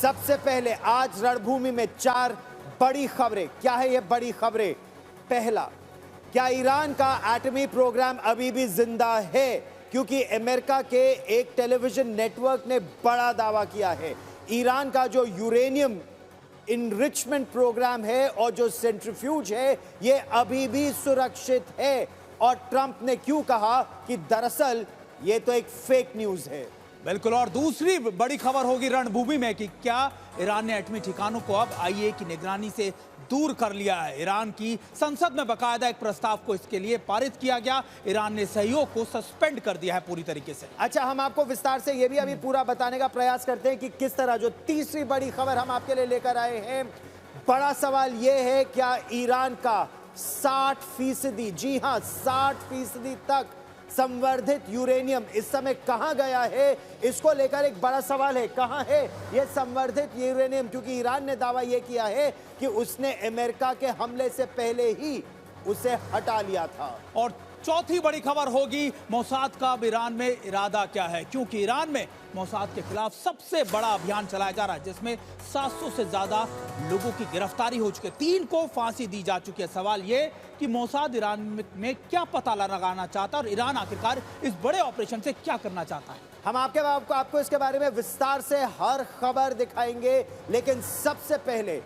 सबसे पहले आज रणभूमि में 4 बड़ी खबरें। क्या है ये बड़ी खबरें? पहला, क्या ईरान का एटमी प्रोग्राम अभी भी जिंदा है? क्योंकि अमेरिका के एक टेलीविजन नेटवर्क ने बड़ा दावा किया है, ईरान का जो यूरेनियम इनरिचमेंट प्रोग्राम है और जो सेंट्रीफ्यूज है ये अभी भी सुरक्षित है। और ट्रंप ने क्यों कहा कि दरअसल ये तो एक फेक न्यूज है। बिल्कुल। और दूसरी बड़ी खबर होगी रणभूमि में कि क्या ईरान ने एटमी ठिकानों को अब आईएए की निगरानी से दूर कर लिया है। ईरान की संसद में बकायदा एक प्रस्ताव को इसके लिए पारित किया गया। ईरान ने सहयोग को सस्पेंड कर दिया है पूरी तरीके से। अच्छा, हम आपको विस्तार से ये भी अभी पूरा बताने का प्रयास करते हैं कि किस तरह जो तीसरी बड़ी खबर हम आपके लिए लेकर आए हैं। बड़ा सवाल यह है, क्या ईरान का 60%, जी हां 60% तक संवर्धित यूरेनियम इस समय कहां गया है, इसको लेकर एक बड़ा सवाल है। कहां है यह संवर्धित यूरेनियम? क्योंकि ईरान ने दावा यह किया है कि उसने अमेरिका के हमले से पहले ही उसे हटा लिया था। और चौथी बड़ी खबर होगी मोसाद का अब ईरान में इरादा क्या है, क्योंकि ईरान में मोसाद के खिलाफ सबसे बड़ा अभियान चलाया जा रहा है जिसमें 700 से ज्यादा लोगों की गिरफ्तारी हो चुकी है, 3 को फांसी दी जा चुकी है। सवाल ये कि मोसाद ईरान में क्या पता लगाना चाहता है और ईरान आखिरकार इस बड़े ऑपरेशन से क्या करना चाहता है। हम आपको इसके बारे में विस्तार से हर खबर दिखाएंगे, लेकिन सबसे पहले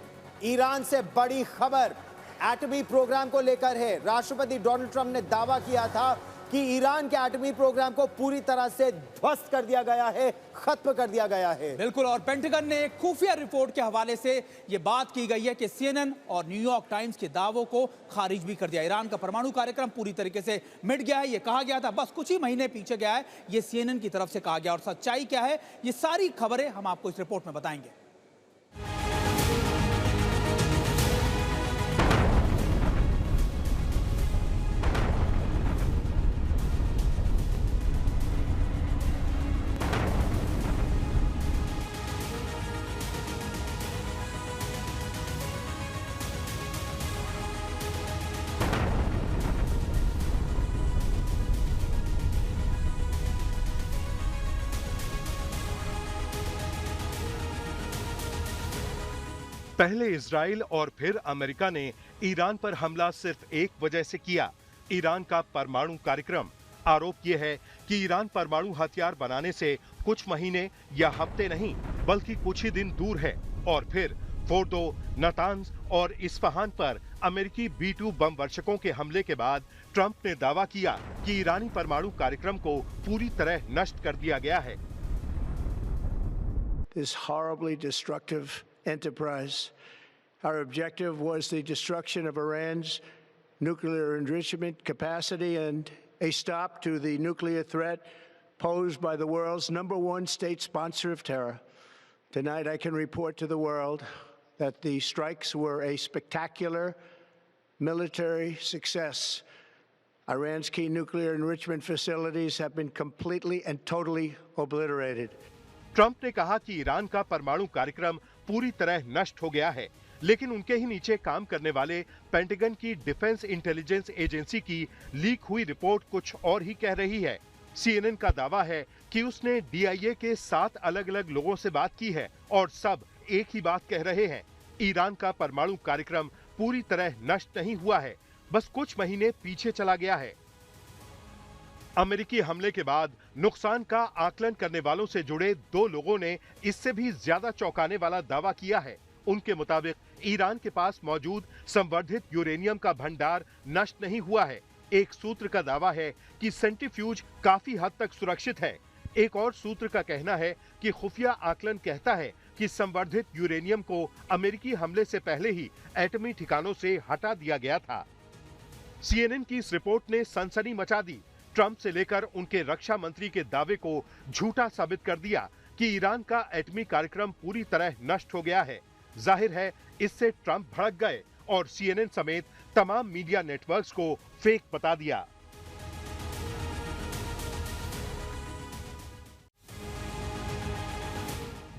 ईरान से बड़ी खबर एटमी प्रोग्राम को लेकर है। राष्ट्रपति डोनाल्ड ट्रंप ने दावा किया था कि ईरान के एटमी प्रोग्राम को पूरी तरह से ध्वस्त कर दिया गया है, खत्म कर दिया गया है। बिल्कुल। और पेंटागन ने एक खुफिया रिपोर्ट के हवाले से यह बात की गई है कि सीएनएन और न्यूयॉर्क टाइम्स के दावों को खारिज भी कर दिया। ईरान का परमाणु कार्यक्रम पूरी तरीके से मिट गया है, यह कहा गया था, बस कुछ ही महीने पीछे गया है, यह सीएनएन की तरफ से कहा गया। और सच्चाई क्या है, ये सारी खबरें हम आपको इस रिपोर्ट में बताएंगे। पहले इजराइल और फिर अमेरिका ने ईरान पर हमला सिर्फ एक वजह से किया, ईरान का परमाणु कार्यक्रम। आरोप यह है कि ईरान परमाणु हथियार बनाने से कुछ महीने या हफ्ते नहीं बल्कि कुछ ही दिन दूर है। और फिर फोर्डो, नातांज और इस्फहान पर अमेरिकी B-2 बम वर्षकों के हमले के बाद ट्रंप ने दावा किया कि ईरानी परमाणु कार्यक्रम को पूरी तरह नष्ट कर दिया गया है। This horribly destructive enterprise. Our objective was the destruction of Iran's nuclear enrichment capacity and a stop to the nuclear threat posed by the world's #1 state sponsor of terror. Tonight I can report to the world that the strikes were a spectacular military success. Iran's key nuclear enrichment facilities have been completely and totally obliterated. Trump ने कहा कि Iran का परमाणु कार्यक्रम पूरी तरह नष्ट हो गया है, लेकिन उनके ही नीचे काम करने वाले पेंटागन की डिफेंस इंटेलिजेंस एजेंसी की लीक हुई रिपोर्ट कुछ और ही कह रही है। सीएनएन का दावा है कि उसने DIA के 7 अलग-अलग लोगों से बात की है और सब एक ही बात कह रहे हैं, ईरान का परमाणु कार्यक्रम पूरी तरह नष्ट नहीं हुआ है, बस कुछ महीने पीछे चला गया है। अमेरिकी हमले के बाद नुकसान का आकलन करने वालों से जुड़े 2 लोगों ने इससे भी ज्यादा चौंकाने वाला दावा किया है। उनके मुताबिक ईरान के पास मौजूद संवर्धित यूरेनियम का भंडार नष्ट नहीं हुआ है। एक सूत्र का दावा है कि सेंट्रीफ्यूज काफी हद तक सुरक्षित है। एक और सूत्र का कहना है कि खुफिया आकलन कहता है कि संवर्धित यूरेनियम को अमेरिकी हमले से पहले ही एटमी ठिकानों से हटा दिया गया था। सीएनएन की इस रिपोर्ट ने सनसनी मचा दी। ट्रंप से लेकर उनके रक्षा मंत्री के दावे को झूठा साबित कर दिया कि ईरान का एटमी कार्यक्रम पूरी तरह नष्ट हो गया है। जाहिर है इससे ट्रंप भड़क गए और सीएनएन समेत तमाम मीडिया नेटवर्क्स को फेक बता दिया।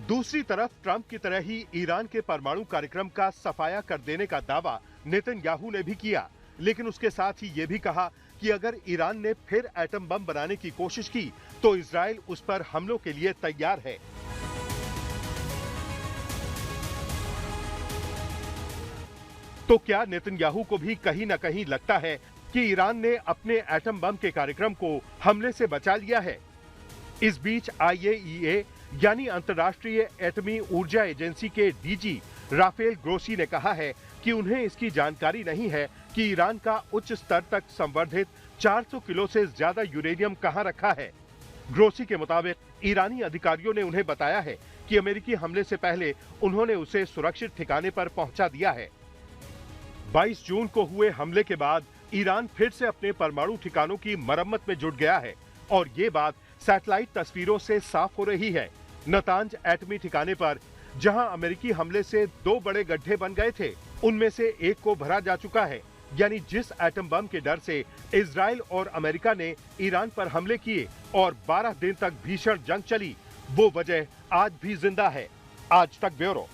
दूसरी तरफ ट्रंप की तरह ही ईरान के परमाणु कार्यक्रम का सफाया कर देने का दावा नेतन्याहू ने भी किया, लेकिन उसके साथ ही ये भी कहा कि अगर ईरान ने फिर एटम बम बनाने की कोशिश की तो इजराइल उस पर हमलों के लिए तैयार है। तो क्या नेतन्याहू को भी कहीं न कहीं लगता है कि ईरान ने अपने एटम बम के कार्यक्रम को हमले से बचा लिया है? इस बीच IAEA यानी अंतर्राष्ट्रीय एटमी ऊर्जा एजेंसी के डीजी राफेल ग्रोसी ने कहा है कि उन्हें इसकी जानकारी नहीं है कि ईरान का उच्च स्तर तक संवर्धित 400 किलो से ज्यादा यूरेनियम कहां रखा है। ग्रोसी के मुताबिक ईरानी अधिकारियों ने उन्हें बताया है कि अमेरिकी हमले से पहले उन्होंने उसे सुरक्षित ठिकाने पर पहुंचा दिया है। 22 जून को हुए हमले के बाद ईरान फिर से अपने परमाणु ठिकानों की मरम्मत में जुट गया है और ये बात सैटेलाइट तस्वीरों से साफ हो रही है। नतांज एटमी ठिकाने पर जहां अमेरिकी हमले से 2 बड़े गड्ढे बन गए थे, उनमें से एक को भरा जा चुका है। यानी जिस एटम बम के डर से इजराइल और अमेरिका ने ईरान पर हमले किए और 12 दिन तक भीषण जंग चली, वो वजह आज भी जिंदा है। आज तक ब्यूरो।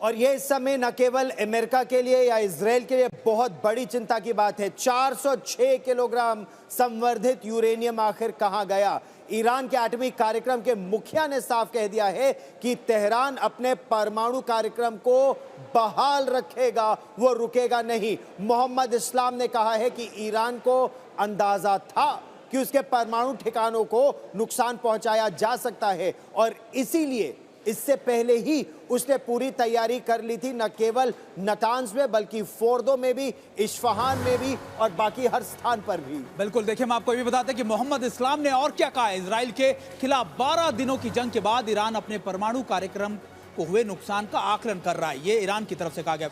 और ये इस समय न केवल अमेरिका के लिए या इजराइल के लिए बहुत बड़ी चिंता की बात है। 406 किलोग्राम संवर्धित यूरेनियम आखिर कहां गया? ईरान के एटमी कार्यक्रम के मुखिया ने साफ कह दिया है कि तेहरान अपने परमाणु कार्यक्रम को बहाल रखेगा, वो रुकेगा नहीं। मोहम्मद इस्लाम ने कहा है कि ईरान को अंदाजा था कि उसके परमाणु ठिकानों को नुकसान पहुंचाया जा सकता है और इसीलिए इससे पहले ही उसने पूरी तैयारी कर ली थी, न केवल नतांज में बल्कि फोर्दो में भी, इस्फहान में भी और बाकी हर स्थान पर भी। बिल्कुल, देखिए मैं आपको ये भी बताते हैं कि मोहम्मद इस्लाम ने और क्या कहा है। इजराइल के खिलाफ 12 दिनों की जंग के बाद ईरान अपने परमाणु कार्यक्रम को हुए नुकसान का आकलन कर रहा है। ये ईरान की तरफ से कहा गया।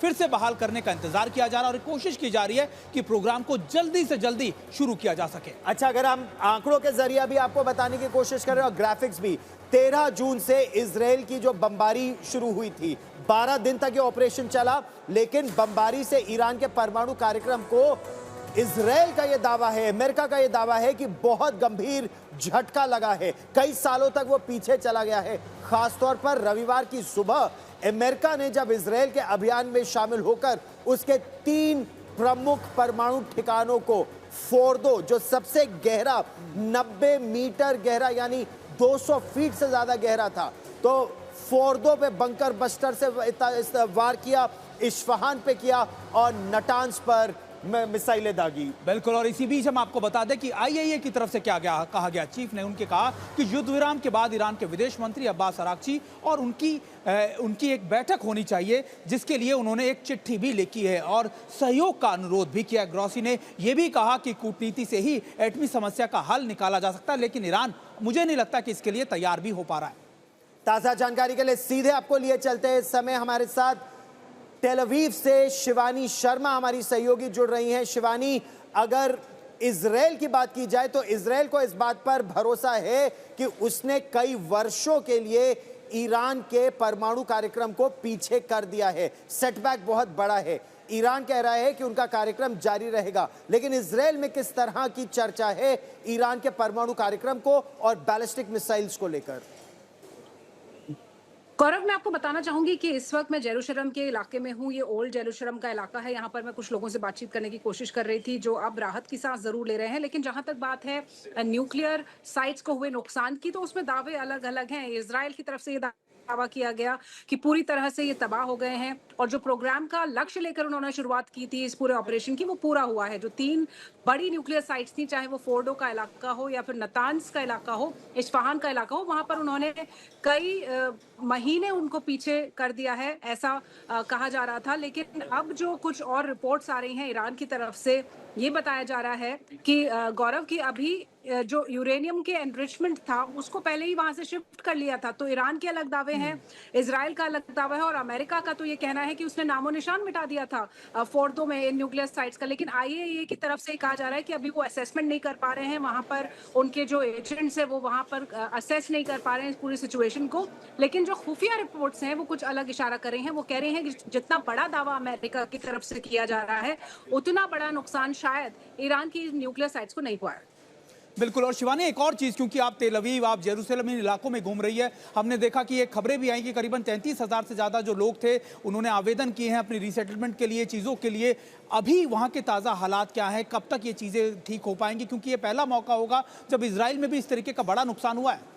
फिर से बहाल करने का इंतजार किया जा रहा है और कोशिश की जा रही है कि प्रोग्राम को जल्दी से जल्दी शुरू किया जा सके। अच्छा, अगर हम आंकड़ों के जरिए भी आपको बताने की कोशिश कर रहे हैं और ग्राफिक्स भी, 13 जून से इजराइल की जो बमबारी शुरू हुई थी, 12 दिन तक ये ऑपरेशन चला, लेकिन बमबारी से ईरान के परमाणु कार्यक्रम को इजराइल का यह दावा है, अमेरिका का यह दावा है कि बहुत गंभीर झटका लगा है। कई सालों तक वो पीछे चला गया है। खासतौर पर रविवार की सुबह अमेरिका ने जब इजराइल के अभियान में शामिल होकर उसके 3 प्रमुख परमाणु ठिकानों को, फोर्दो जो सबसे गहरा 90 मीटर गहरा यानी 200 फीट से ज्यादा गहरा था, तो फोर्दो पे बंकर बस्टर से वार किया, इस्फहान पे किया और नटांज पर मिसाइलें दागी। बिल्कुल, और इसी बीच हम आपको बता दें कि IAEA की तरफ से क्या कहा गया। चीफ ने उनके कहा कि युद्ध विराम के बाद ईरान के विदेश मंत्री अब्बास अरागची और उनकी एक बैठक होनी चाहिए, जिसके लिए उन्होंने एक चिट्ठी भी लिखी है और सहयोग का अनुरोध भी किया। ग्रोसी ने यह भी कहा कि कूटनीति से ही एटमी समस्या का हल निकाला जा सकता है, लेकिन ईरान मुझे नहीं लगता कि इसके लिए तैयार भी हो पा रहा है। ताजा जानकारी के लिए सीधे आपको लिए चलते हैं। इस समय हमारे साथ टेल अवीव से शिवानी शर्मा हमारी सहयोगी जुड़ रही हैं। शिवानी, अगर इजराइल की बात की जाए तो इजराइल को इस बात पर भरोसा है कि उसने कई वर्षों के लिए ईरान के परमाणु कार्यक्रम को पीछे कर दिया है। सेटबैक बहुत बड़ा है। ईरान कह रहा है कि उनका कार्यक्रम जारी रहेगा, लेकिन इजराइल में किस तरह की चर्चा है ईरान के परमाणु कार्यक्रम को और बैलिस्टिक मिसाइल्स को लेकर? गौरव, मैं आपको बताना चाहूंगी कि इस वक्त मैं जेरूशलम के इलाके में हूँ। ये ओल्ड जेरूशलम का इलाका है। यहाँ पर मैं कुछ लोगों से बातचीत करने की कोशिश कर रही थी, जो अब राहत की सांस जरूर ले रहे हैं, लेकिन जहां तक बात है न्यूक्लियर साइट्स को हुए नुकसान की, तो उसमें दावे अलग अलग हैं। इजराइल की तरफ से ये दावा किया गया कि पूरी तरह से ये तबाह हो गए हैं और जो प्रोग्राम का लक्ष्य लेकर उन्होंने शुरुआत की थी इस पूरे ऑपरेशन की, वो पूरा हुआ है। जो 3 बड़ी न्यूक्लियर साइट्स थी, चाहे वो फोर्डो का इलाका हो या फिर नतांज का इलाका हो, इस्फहान का इलाका हो, वहां पर उन्होंने कई महीने उनको पीछे कर दिया है, ऐसा कहा जा रहा था। लेकिन अब जो कुछ और रिपोर्ट्स आ रही हैं ईरान की तरफ से, ये बताया जा रहा है कि गौरव की अभी जो यूरेनियम के एनरिचमेंट था उसको पहले ही वहां से शिफ्ट कर लिया था। तो ईरान के अलग दावे हैं, इजराइल का अलग दावा है और अमेरिका का तो ये कहना है कि उसने नामो निशान मिटा दिया था फोर्दो में न्यूक्लियर साइट्स का। लेकिन IAEA की तरफ से कहा जा रहा है कि अभी वो असेसमेंट नहीं कर पा रहे हैं, वहां पर उनके जो एजेंट्स है वो वहां पर असेस नहीं कर पा रहे हैं इस पूरी सिचुएशन को। लेकिन जो खुफिया रिपोर्ट्स हैं वो कुछ अलग इशारा कर रही हैं। वो कह रहे हैं कि जितना बड़ा दावा अमेरिका की तरफ से किया जा रहा है, उतना बड़ा नुकसान शायद ईरान की न्यूक्लियर साइट्स को नहीं हुआ है। बिल्कुल, और शिवानी एक और चीज़, क्योंकि आप तेल अवीव, आप जेरूसलम इन इलाकों में घूम रही है, हमने देखा कि ये खबरें भी आई कि करीबन 33,000 से ज़्यादा जो लोग थे उन्होंने आवेदन किए हैं अपनी रीसेटलमेंट के लिए, चीज़ों के लिए। अभी वहाँ के ताज़ा हालात क्या है, कब तक ये चीज़ें ठीक हो पाएंगी, क्योंकि ये पहला मौका होगा जब इजराइल में भी इस तरीके का बड़ा नुकसान हुआ है।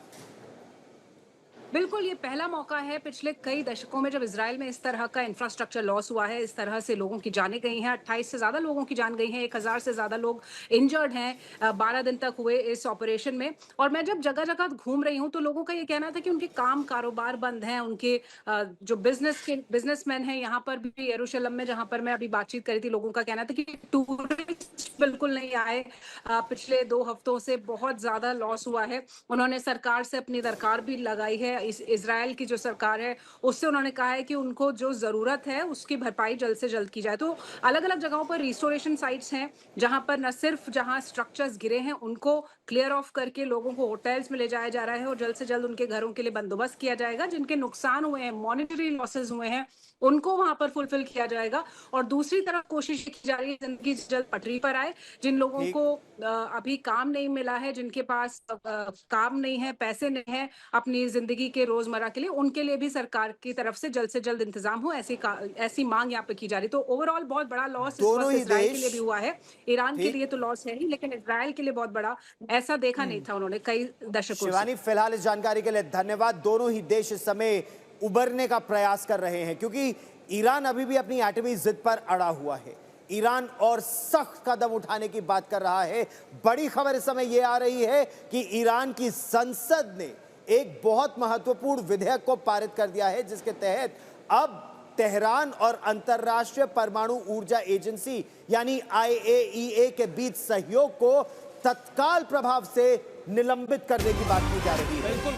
बिल्कुल, ये पहला मौका है पिछले कई दशकों में जब इज़राइल में इस तरह का इंफ्रास्ट्रक्चर लॉस हुआ है, इस तरह से लोगों की जानें गई हैं, 28 से ज़्यादा लोगों की जान गई हैं, 1000 से ज़्यादा लोग इंजर्ड हैं 12 दिन तक हुए इस ऑपरेशन में। और मैं जब जगह-जगह घूम रही हूँ, तो लोगों का ये कहना था कि उनके काम कारोबार बंद हैं, उनके जो बिज़नेसमैन हैं यहाँ पर भी यरूशलेम में जहाँ पर मैं अभी बातचीत कर रही थी, लोगों का कहना था कि टूरिस्ट बिल्कुल नहीं आए। पिछले 2 हफ्तों से बहुत ज़्यादा लॉस हुआ है। उन्होंने सरकार से अपनी दरकार भी लगाई है। इज़राइल की जो सरकार है उससे उन्होंने कहा है कि उनको जो ज़रूरत है उसकी भरपाई जल्द से जल्द की जाए। तो अलग-अलग जगहों पर रिस्टोरेशन साइट्स हैं जहां पर न सिर्फ जहां स्ट्रक्चर्स गिरे हैं उनको क्लियर ऑफ करके लोगों को होटल्स में ले जाया जा रहा है और जल्द से जल्द उनके घरों के लिए बंदोबस्त किया जाएगा। जिनके नुकसान हुए हैं, मॉनेटरी लॉसेस हुए हैं, उनको वहां पर फुलफिल किया जाएगा। और दूसरी तरफ कोशिश की जा रही है जिंदगी जल्द पटरी पर आए, जिन लोगों को अभी काम नहीं मिला है, जिनके पास काम नहीं है, पैसे नहीं है अपनी जिंदगी के रोजमर्रा के लिए, उनके लिए भी सरकार की तरफ से जल्द इंतजाम हो, ऐसी मांग यहाँ पे की जा रही। तो ओवरऑल बहुत बड़ा लॉस इस वक्त इजराइल के लिए भी हुआ है। ईरान के लिए तो लॉस है ही, लेकिन इजराइल के लिए बहुत बड़ा, ऐसा देखा नहीं था उन्होंने कई दशकों से। शिवानी, फिलहाल इस जानकारी के लिए धन्यवाद। दोनों ही देश इस समय उबरने का प्रयास कर रहे हैं क्योंकि ईरान अभी भी अपनी एटमी जिद पर अड़ा हुआ है। ईरान और सख्त कदम उठाने की बात कर रहा है। बड़ी खबर इस समय यह आ रही है कि ईरान की संसद ने एक बहुत महत्वपूर्ण विधेयक को पारित कर दिया है जिसके तहत अब तेहरान और अंतर्राष्ट्रीय परमाणु ऊर्जा एजेंसी यानी IAEA के बीच सहयोग को तत्काल प्रभाव से निलंबित करने की बात की जा रही है।